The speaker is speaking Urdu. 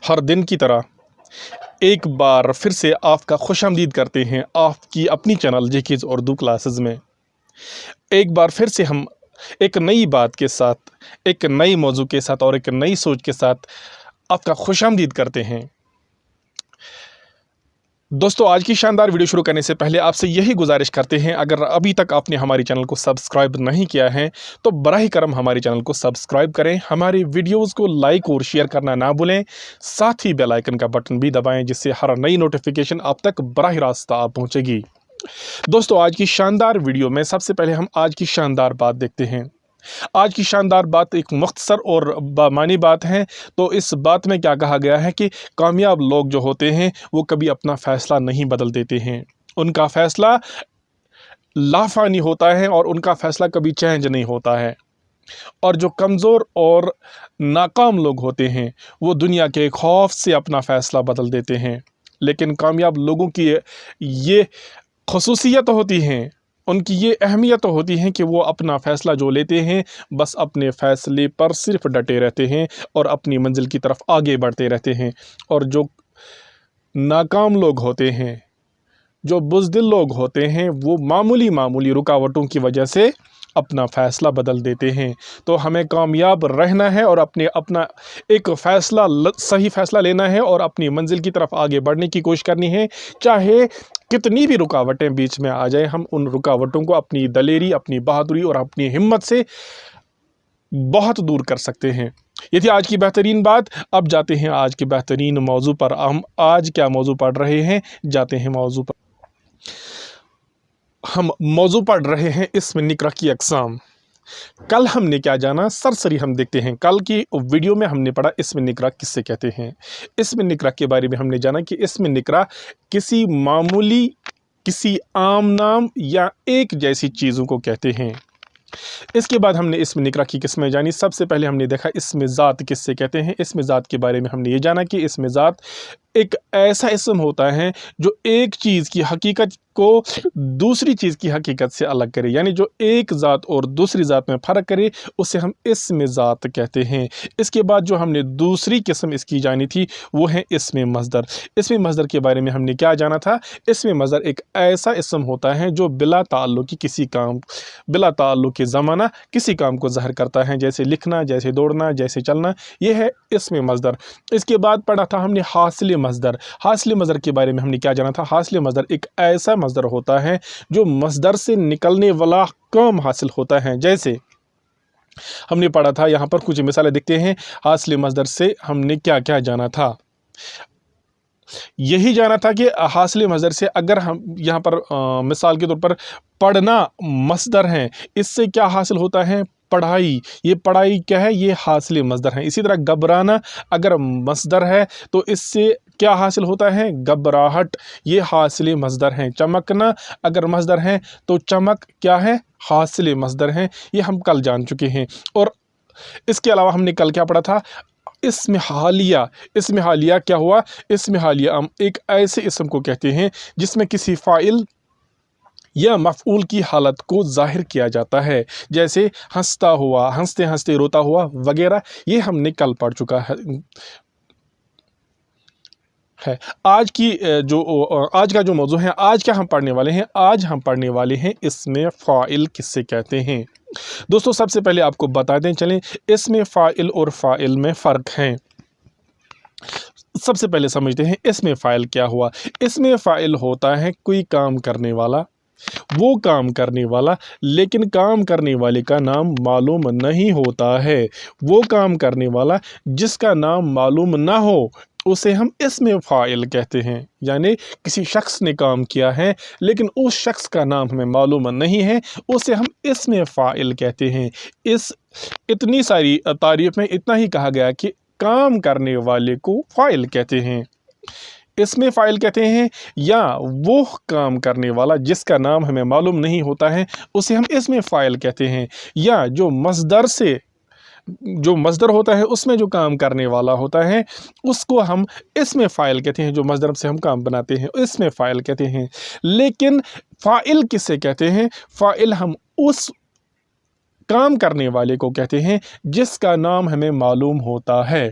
ہر دن کی طرح ایک بار پھر سے آپ کا خوش آمدید کرتے ہیں آپ کی اپنی چینل جیکیز اردو کلاسز میں۔ ایک بار پھر سے ہم ایک نئی بات کے ساتھ، ایک نئی موضوع کے ساتھ اور ایک نئی سوچ کے ساتھ آپ کا خوش آمدید کرتے ہیں۔ دوستو، آج کی شاندار ویڈیو شروع کرنے سے پہلے آپ سے یہی گزارش کرتے ہیں، اگر ابھی تک آپ نے ہماری چینل کو سبسکرائب نہیں کیا ہے تو براہ کرم ہماری چینل کو سبسکرائب کریں، ہماری ویڈیوز کو لائک اور شیئر کرنا نہ بھولیں، ساتھ ہی بیل آئیکن کا بٹن بھی دبائیں جس سے ہر نئی نوٹیفیکیشن آپ تک براہ راست پہنچے گی۔ دوستو، آج کی شاندار ویڈیو میں سب سے پہلے ہم آج کی شاندار بات دیکھتے ہیں۔ آج کی شاندار بات ایک مختصر اور بامعنی بات ہے۔ تو اس بات میں کیا کہا گیا ہے کہ کامیاب لوگ جو ہوتے ہیں وہ کبھی اپنا فیصلہ نہیں بدل دیتے ہیں، ان کا فیصلہ لافانی ہوتا ہے اور ان کا فیصلہ کبھی چینج نہیں ہوتا ہے۔ اور جو کمزور اور ناکام لوگ ہوتے ہیں وہ دنیا کے خوف سے اپنا فیصلہ بدل دیتے ہیں، لیکن کامیاب لوگوں کی یہ خصوصیت ہوتی ہیں، ان کی یہ اہمیت ہوتی ہے کہ وہ اپنا فیصلہ جو لیتے ہیں بس اپنے فیصلے پر صرف ڈٹے رہتے ہیں اور اپنی منزل کی طرف آگے بڑھتے رہتے ہیں۔ اور جو ناکام لوگ ہوتے ہیں، جو بزدل لوگ ہوتے ہیں، وہ معمولی رکاوٹوں کی وجہ سے اپنا فیصلہ بدل دیتے ہیں۔ تو ہمیں کامیاب رہنا ہے اور اپنا ایک فیصلہ، صحیح فیصلہ لینا ہے اور اپنی منزل کی طرف آگے بڑھنے کی کوشش کرنی ہے، چاہے کتنی بھی رکاوٹیں بیچ میں آ جائیں۔ ہم ان رکاوٹوں کو اپنی دلیری، اپنی بہادری اور اپنی ہمت سے بہت دور کر سکتے ہیں۔ یہ تھی آج کی بہترین بات۔ اب جاتے ہیں آج کے بہترین موضوع پر۔ ہم آج کیا موضوع پڑھ رہے ہیں؟ جاتے ہیں موضوع پر۔ ہم موضوع پڑھ رہے ہیں اسم نکرہ کی اقسام۔ کل ہم نے کیا جانا، سرسری ہم دیکھتے ہیں۔ کل کی ویڈیو میں ہم نے پڑھا اسم نکرہ کس سے کہتے ہیں۔ اسم نکرہ کے بارے میں ہم نے جانا کہ اسم نکرہ کسی معمولی، کسی عام نام یا ایک جیسی چیزوں کو کہتے ہیں۔ اس کے بعد ہم نے اسم نکرہ کی قسمیں جانی۔ سب سے پہلے ہم نے دیکھا اسم ذات کس سے کہتے ہیں۔ اسم ذات کے بارے میں ہم نے یہ جانا کہ اسم ذات ایک ایسا اسم ہوتا ہے جو ایک چیز کی حقیقت کو دوسری چیز کی حقیقت سے الگ کرے، یعنی جو ایک ذات اور دوسری ذات میں فرق کرے، اسے ہم اسم ذات کہتے ہیں۔ اس کے بعد جو ہم نے دوسری قسم اس کی جانی تھی وہ ہے اسم مصدر۔ اسم مصدر کے بارے میں ہم نے کیا جانا تھا؟ اسم مصدر ایک ایسا اسم ہوتا ہے جو بلا تعلق کی کسی کام، بلا تعلق کے زمانہ کسی کام کو ظاہر کرتا ہے، جیسے لکھنا، جیسے دوڑنا، جیسے چلنا، یہ ہے اسم مصدر۔ اس کے بعد پڑھا تھا ہم نے حاصل مصدر۔ حاصل مصدر کے بارے میں ہم نے کیا جانا تھا؟ حاصل مصدر ایک ایسا مصدر ہوتا ہے جو مصدر سے نکلنے والا کام حاصل ہوتا ہے۔ جیسے ہم نے پڑھا تھا، یہاں پر کچھ مثالیں دیکھتے ہیں۔ حاصل مصدر سے ہم نے کیا کیا جانا تھا؟ یہی جانا تھا کہ حاصل مصدر سے اگر ہم یہاں پر مثال کے طور پر پڑھنا مصدر ہیں، اس سے کیا حاصل ہوتا ہے؟ پڑھائی۔ یہ پڑھائی کیا ہے؟ یہ حاصل مصدر ہے۔ اسی طرح گھبرانا اگر مصدر ہے تو اس سے کیا حاصل ہوتا ہے؟ گھبراہٹ، یہ حاصل مصدر ہیں۔ چمکنا اگر مصدر ہے تو چمک کیا ہے؟ حاصل مصدر ہیں۔ یہ ہم کل جان چکے ہیں۔ اور اس کے علاوہ ہم نے کل کیا پڑھا تھا؟ اسم حالیہ۔ اسم حالیہ کیا ہوا؟ اسم حالیہ ہم ایک ایسے اسم کو کہتے ہیں جس میں کسی فاعل یا مفعول کی حالت کو ظاہر کیا جاتا ہے، جیسے ہنستا ہوا، ہنستے ہنستے روتا ہوا وغیرہ۔ یہ ہم نے کل پڑھ چکا ہے۔ آج کا جو موضوع ہے، آج کیا ہم پڑھنے والے ہیں؟ آج ہم پڑھنے والے ہیں اسم فاعل کس سے کہتے ہیں۔ دوستو، سب سے پہلے آپ کو بتا دیں چلیں اسم فاعل اور فاعل میں فرق ہے۔ سب سے پہلے سمجھتے ہیں اسم فاعل کیا ہوا۔ اسم فاعل ہوتا ہے کوئی کام کرنے والا، وہ کام کرنے والا، لیکن کام کرنے والے کا نام معلوم نہیں ہوتا ہے۔ وہ کام کرنے والا جس کا نام معلوم نہ ہو اسے ہم اسم فاعل کہتے ہیں۔ یعنی کسی شخص نے کام کیا ہے لیکن اس شخص کا نام ہمیں معلوم نہیں ہے، اسے ہم اسم فاعل کہتے ہیں۔ اتنی ساری تعریف میں اتنا ہی کہا گیا کہ کام کرنے والے کو فاعل کہتے ہیں، اسم فاعل کہتے ہیں، یا وہ کام کرنے والا جس کا نام ہمیں معلوم نہیں ہوتا ہے اسے ہم اسم فاعل کہتے ہیں، یا جو مصدر ہوتا ہے اس میں جو کام کرنے والا ہوتا ہے اس کو ہم اسم فاعل کہتے ہیں، جو مصدر سے ہم کام بناتے ہیں اسم فاعل کہتے ہیں۔ لیکن فاعل کسے کہتے ہیں؟ فاعل ہم اس کام کرنے والے کو کہتے ہیں جس کا نام ہمیں معلوم ہوتا ہے۔